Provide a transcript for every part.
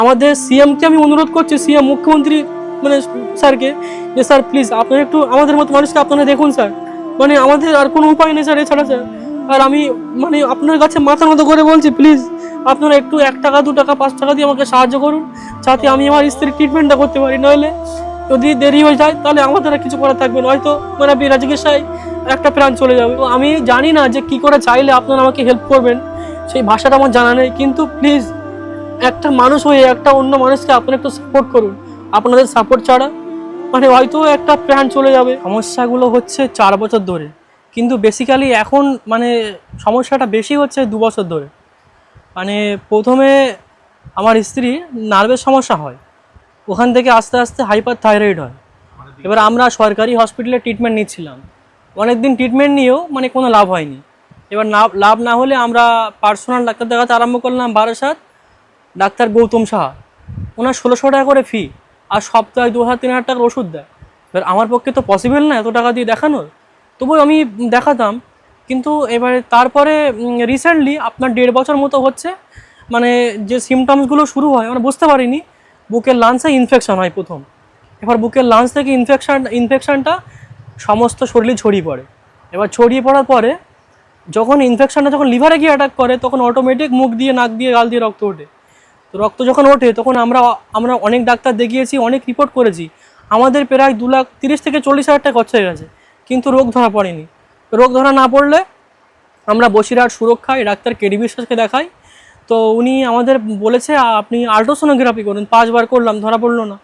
আমাদের সিএমকে আমি অনুরোধ করছি, সিএম মুখ্যমন্ত্রী মানে স্যারকে, যে স্যার প্লিজ আপনারা একটু আমাদের মতো মানুষকে আপনারা দেখুন স্যার, মানে আমাদের আর কোনো উপায় নেই স্যার এছাড়া স্যার। আর আমি মানে আপনার কাছে মাথার মতো করে বলছি, প্লিজ আপনারা একটু 1 টাকা 2 টাকা 5 টাকা দিয়ে আমাকে সাহায্য করুন, যাতে আমি আমার স্ত্রীর ট্রিটমেন্টটা করতে পারি। নইলে যদি দেরি হয়ে যায় তাহলে আমাদের আর কিছু করার থাকবে না, হয়তো মানে বিনা চিকিৎসায় একটা প্রাণ চলে যাবে। তো আমি জানি না যে কি করে চাইলে আপনারা আমাকে হেল্প করবেন, সেই ভাষাটা আমার জানা নেই, কিন্তু প্লিজ একটা মানুষ হয়ে একটা অন্য মানুষকে আপনারা একটু সাপোর্ট করুন। আপনাদের সাপোর্ট ছাড়া মানে হয়তো একটা প্রাণ চলে যাবে। সমস্যাগুলো হচ্ছে 4 বছর ধরে, কিন্তু বেসিক্যালি এখন মানে সমস্যাটা বেশি হচ্ছে 2 বছর ধরে। মানে প্রথমে আমার স্ত্রী নার্ভের সমস্যা হয়, ওখান থেকে আস্তে আস্তে হাইপার থাইরয়েড হয়। এবার আমরা সরকারি হসপিটালে ট্রিটমেন্ট নিচ্ছিলাম, অনেক দিন ট্রিটমেন্ট নিয়েও মানে কোনো লাভ হয়নি। এবার লাভ না হলে আমরা পার্সোনাল ডাক্তার দেখাতে আরম্ভ করলাম বারাসাত, ডাক্তার গৌতম সাহা। ওনার 1600 টাকা করে ফি, আর সপ্তাহে 2000-3000 টাকার ওষুধ দেয়। এবার আমার পক্ষে তো পসিবল না এত টাকা দিয়ে দেখানোর, তবুও আমি দেখাতাম। কিন্তু এবারে তারপরে রিসেন্টলি আপনার 1.5 বছর মতো হচ্ছে, মানে যে সিমটমসগুলো শুরু হয় আমরা বুঝতে পারিনি। বুকের লাংসে ইনফেকশন হয় প্রথম, এবার বুকের লাংস থেকে ইনফেকশনটা সমস্ত শরীরে ছড়িয়ে পড়ে। এবার ছড়িয়ে পড়ার পরে যখন ইনফেকশনটা যখন লিভারে গিয়ে অ্যাটাক করে, তখন অটোমেটিক মুখ দিয়ে, নাক দিয়ে, গাল দিয়ে রক্ত ওঠে। তো রক্ত যখন ওঠে তখন আমরা অনেক ডাক্তার দেখিয়েছি, অনেক রিপোর্ট করেছি, আমাদের প্রায় 2,30,000 থেকে 40,000 টাকা খরচা হয়ে গেছে, কিন্তু রোগ ধরা পড়েনি। রোগ ধরা না পড়লে আমরা বসিরহাট সুরক্ষায় ডাক্তার কেডি বিশ্বাসকে দেখাই। তো উনি আমাদের বলেছে আপনি আল্ট্রাসোনোগ্রাফি করুন, 5 বার করলাম, ধরা পড়লো না।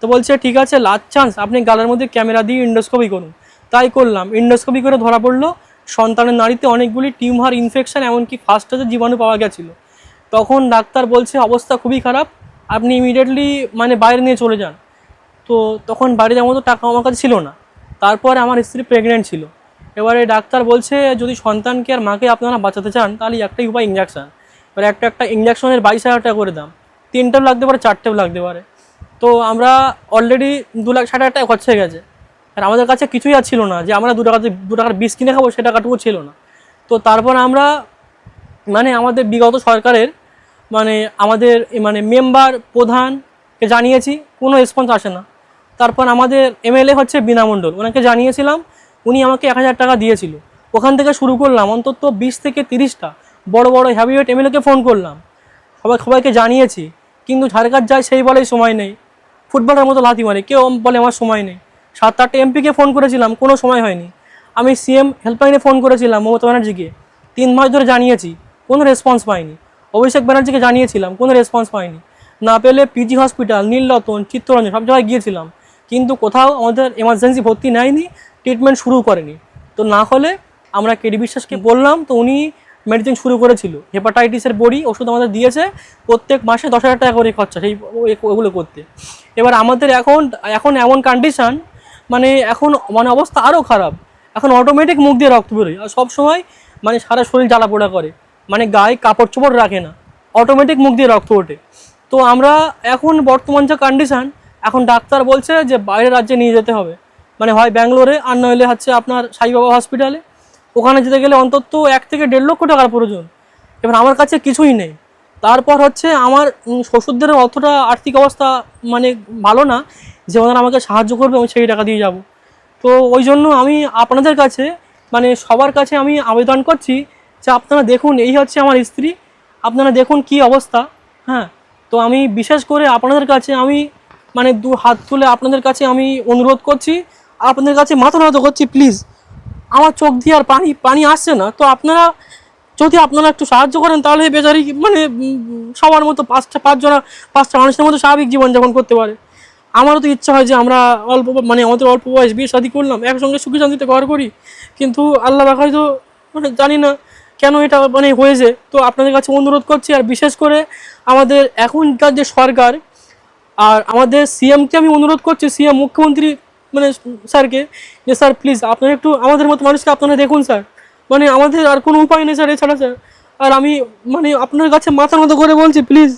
তো বলছে ঠিক আছে, লাস্ট চান্স আপনি গালের মধ্যে ক্যামেরা দিয়ে ইন্ডোস্কোপি করুন। তাই করলাম, ইন্ডোস্কোপি করে ধরা পড়লো সন্তানের নাড়িতে অনেকগুলি টিউমার, ইনফেকশন, এমনকি ফার্স্ট স্টেজের জীবাণু পাওয়া গেছিলো। তখন ডাক্তার বলছে অবস্থা খুবই খারাপ, আপনি ইমিডিয়েটলি মানে বাইরে নিয়ে চলে যান। তো তখন বাড়ি যাওয়ার মতো টাকা আমার কাছে ছিল না। তারপরে আমার স্ত্রী প্রেগনেন্ট ছিল। এবারে ডাক্তার বলছে যদি সন্তানকে আর মাকে আপনারা বাঁচাতে চান তাহলে একটাই উপায়, ইঞ্জেকশান। এবার একটা ইঞ্জেকশনের 22,000 টাকা করে দাম, 3টেও লাগতে পারে, 4টেও লাগতে পারে। তো আমরা অলরেডি 2,60,000 টাকা খরচ হয়ে গেছে, আর আমাদের কাছে কিছুই আর ছিল না যে আমরা 2 টাকার বিষ কিনে খাবো, সে টাকাটুকু ছিল না। তো তারপর আমরা মানে আমাদের বিগত সরকারের মানে আমাদের মানে মেম্বার প্রধানকে জানিয়েছি, কোনো রেসপন্স আসে না। তারপর আমাদের এমএলএ হচ্ছে বীণা মণ্ডল, ওনাকে জানিয়েছিলাম, উনি আমাকে 1,000 টাকা দিয়েছিল। ওখান থেকে শুরু করলাম অন্তত 20 থেকে 30টা বড় বড় হ্যাভিওয়েট এমএলএকে ফোন করলাম, সবাইকে জানিয়েছি, কিন্তু ঝাড়খণ্ড যায় সেই বলেই সময় নেই, ফুটবলের মতো লাথি মারে, কেউ বলে আমার সময় নেই। 7-8 এমপিকে ফোন করেছিলাম, কোনো সময় হয়নি। আমি সিএম হেল্পলাইনে ফোন করেছিলাম মমতা ব্যানার্জিকে, 3 মাস ধরে জানিয়েছি, কোনো রেসপন্স পাইনি। অভিষেক ব্যানার্জিকে জানিয়েছিলাম, কোনো রেসপন্স পাইনি। না পেলে পিজি হসপিটাল, নীলরতন, চিত্তরঞ্জন, সব জায়গায় গিয়েছিলাম, কিন্তু কোথাও আমাদের এমার্জেন্সি ভর্তি নেয়নি, ট্রিটমেন্ট শুরু করেনি। তো না হলে আমরা কেডি বিশ্বাসকে বললাম, তো উনি মেডিসিন শুরু করেছিল, হেপাটাইটিসের বড়ি ওষুধ আমাদের দিয়েছে, প্রত্যেক মাসে 10,000 টাকা করে খরচা সেই ওগুলো করতে। এবার আমাদের এখন এমন কন্ডিশান, মানে এখন মানে অবস্থা আরও খারাপ। এখন অটোমেটিক মুখ দিয়ে রক্ত বেরোয়, আর সবসময় মানে সারা শরীর জ্বালা পোড়া করে, মানে গায়ে কাপড় চোপড় রাখে না, অটোমেটিক মুখ দিয়ে রক্ত ওঠে। তো আমরা এখন বর্তমান যে কন্ডিশান, এখন ডাক্তার বলছে যে বাইরের রাজ্যে নিয়ে যেতে হবে, মানে হয় ব্যাঙ্গালোরে, আর নইলে হচ্ছে আপনার সাইবাবা হসপিটালে। ওখানে যেতে গেলে অন্তত 1 থেকে 1.5 লক্ষ টাকার প্রয়োজন। এবার আমার কাছে কিছুই নেই। তারপর হচ্ছে আমার শ্বশুরদের অতটা আর্থিক অবস্থা মানে ভালো না যে ওনারা আমাকে সাহায্য করবে, আমি সেই টাকা দিয়ে যাব। তো ওই জন্য আমি আপনাদের কাছে মানে সবার কাছে আমি আবেদন করছি যে আপনারা দেখুন, এই হচ্ছে আমার স্ত্রী, আপনারা দেখুন কি অবস্থা। হ্যাঁ, তো আমি বিশেষ করে আপনাদের কাছে আমি মানে 2 হাত তুলে আপনাদের কাছে আমি অনুরোধ করছি, আপনাদের কাছে মাথা নত করছি, প্লিজ আমার চোখ দিয়ে আর পানি আসছে না। তো আপনারা যদি আপনারা একটু সাহায্য করেন তাহলে বেচারি মানে সবার মতো 5টা মানুষের মতো স্বাভাবিক জীবনযাপন করতে পারে। আমারও তো ইচ্ছা হয় যে আমরা আমাদের অল্প বয়স বিয়ে শাদী করলাম, একসঙ্গে সুখী শান্তিতে ঘর করি, কিন্তু আল্লাহ রাখায় তো মানে জানি না কেন এটা মানে হয়েছে। তো আপনাদের কাছে অনুরোধ করছি, আর বিশেষ করে আমাদের এখনকার যে সরকার আর আমাদের সিএমকে আমি অনুরোধ করছি, সিএম মুখ্যমন্ত্রী মানে স্যারকে, যে স্যার প্লিজ আপনারা একটু আমাদের মতো মানুষকে আপনারা দেখুন স্যার, মানে আমাদের আর কোনো উপায় নেই স্যার এছাড়া স্যার। আর আমি মানে আপনার কাছে মাথার মতো করে বলছি, প্লিজ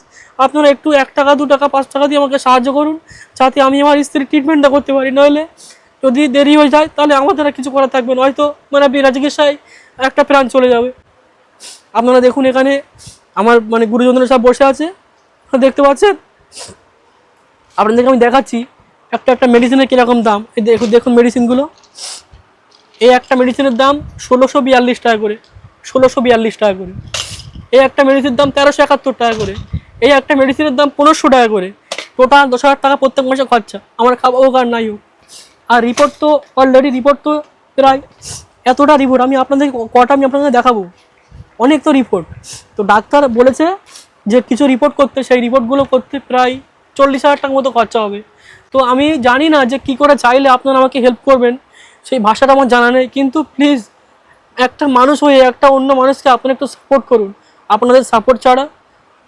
আপনারা একটু 1 টাকা 2 টাকা 5 টাকা দিয়ে আমাকে সাহায্য করুন, যাতে আমি আমার স্ত্রীর ট্রিটমেন্টটা করতে পারি। নইলে যদি দেরি হয়ে যায় তাহলে আমাদের আর কিছু করার থাকবে না, হয়তো মানে বিনা চিকিৎসায় একটা প্রাণ চলে যাবে। আপনারা দেখুন এখানে আমার মানে গুরুজনরা সব বসে আছে, দেখতে পাচ্ছেন, আপনাদেরকে আমি দেখাচ্ছি একটা একটা মেডিসিনের কীরকম দাম। এই দেখুন দেখুন মেডিসিনগুলো। এই একটা মেডিসিনের দাম 1642 টাকা করে, 1642 টাকা করে। এই একটা মেডিসিনের দাম 1371 টাকা করে। এই একটা মেডিসিনের দাম 1500 টাকা করে। টোটাল 10,000 টাকা প্রত্যেক মাসে খরচা, আমার খাওয়া হোক আর নাই হোক। আর রিপোর্ট তো অলরেডি রিপোর্ট তো প্রায় এতটা রিপোর্ট আমি আপনাদের কটা আমি আপনাদের দেখাবো, অনেক তো রিপোর্ট। তো ডাক্তার বলেছে যে কিছু রিপোর্ট করতে, সেই রিপোর্টগুলো করতে প্রায় 40,000 টাকার মতো খরচা হবে। তো আমি জানি না যে কী করে চাইলে আপনারা আমাকে হেল্প করবেন, সেই ভাষাটা আমার জানা নেই। কিন্তু প্লিজ একটা মানুষ হয়ে একটা অন্য মানুষকে আপনারা একটু সাপোর্ট করুন। আপনাদের সাপোর্ট ছাড়া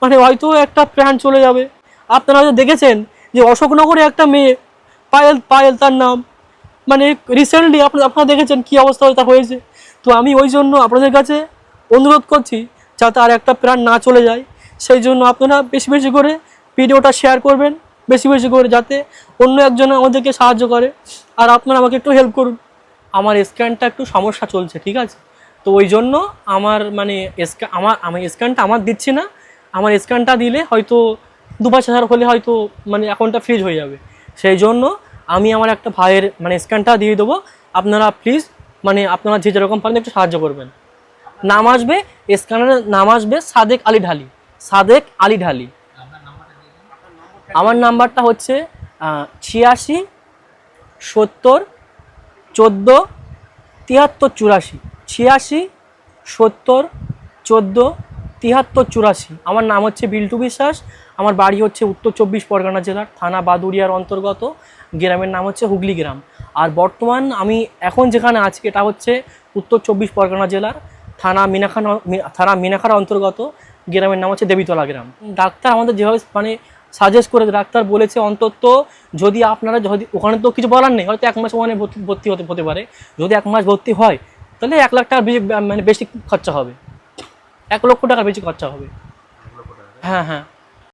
মানে হয়তো একটা প্রাণ চলে যাবে। আপনারা হয়তো দেখেছেন যে অশোকনগরে একটা মেয়ে, পায়েল পায়েল তার নাম, মানে রিসেন্টলি আপনারা দেখেছেন কী অবস্থা হয়েছে। তো আমি ওই জন্য আপনাদের কাছে অনুরোধ করছি যাতে আর একটা প্রাণ না চলে যায়। সেই জন্য আপনারা বেশি বেশি করে ভিডিওটা শেয়ার করবেন, বেশি বেশি করে, যাতে অন্য একজন আমাদেরকে সাহায্য করে। আর আপনারা আমাকে একটু হেল্প করুন। আমার স্ক্যানটা একটু সমস্যা চলছে, ঠিক আছে? তো ওই জন্য আমার মানে আমি স্ক্যানটা আমার দিচ্ছি না। আমার স্ক্যানটা দিলে হয়তো 2-5 হাজার হলে হয়তো মানে অ্যাকাউন্টটা ফ্রিজ হয়ে যাবে। সেই জন্য আমি আমার একটা ভাইয়ের মানে স্ক্যানটা দিয়ে দেবো। আপনারা প্লিজ মানে আপনারা যে যেরকম পারেন একটু সাহায্য করবেন। নাম আসবে, স্ক্যানারের নাম আসবে সাদেক আলী ঢালি, সাদেক আলী ঢালি। আমার নাম্বারটা হচ্ছে 86 70 14 73 84, 86 70 14 73 84। আমার নাম হচ্ছে বিল্টু বিশ্বাস। আমার বাড়ি হচ্ছে উত্তর 24 পরগনা জেলার থানা বাদুড়িয়ার অন্তর্গত, গ্রামের নাম হচ্ছে হুগলি গ্রাম। আর বর্তমান আমি এখন যেখানে আছি এটা হচ্ছে উত্তর 24 পরগনা জেলার থানা মিনাখার অন্তর্গত, গ্রামের নাম হচ্ছে দেবীতলা গ্রাম। ডাক্তার আমাদের যেভাবে মানে সাজেস্ট করে, ডাক্তার বলেছে অন্তত যদি আপনারা ওখানে তো কিছু বলার নেই, হয়তো 1 মাস ওখানে ভর্তি হতে পারে। যদি 1 মাস ভর্তি হয় তাহলে 1 লাখ টাকার মানে বেশি খরচা হবে, 1 লক্ষ টাকার বেশি খরচা হবে। হ্যাঁ হ্যাঁ।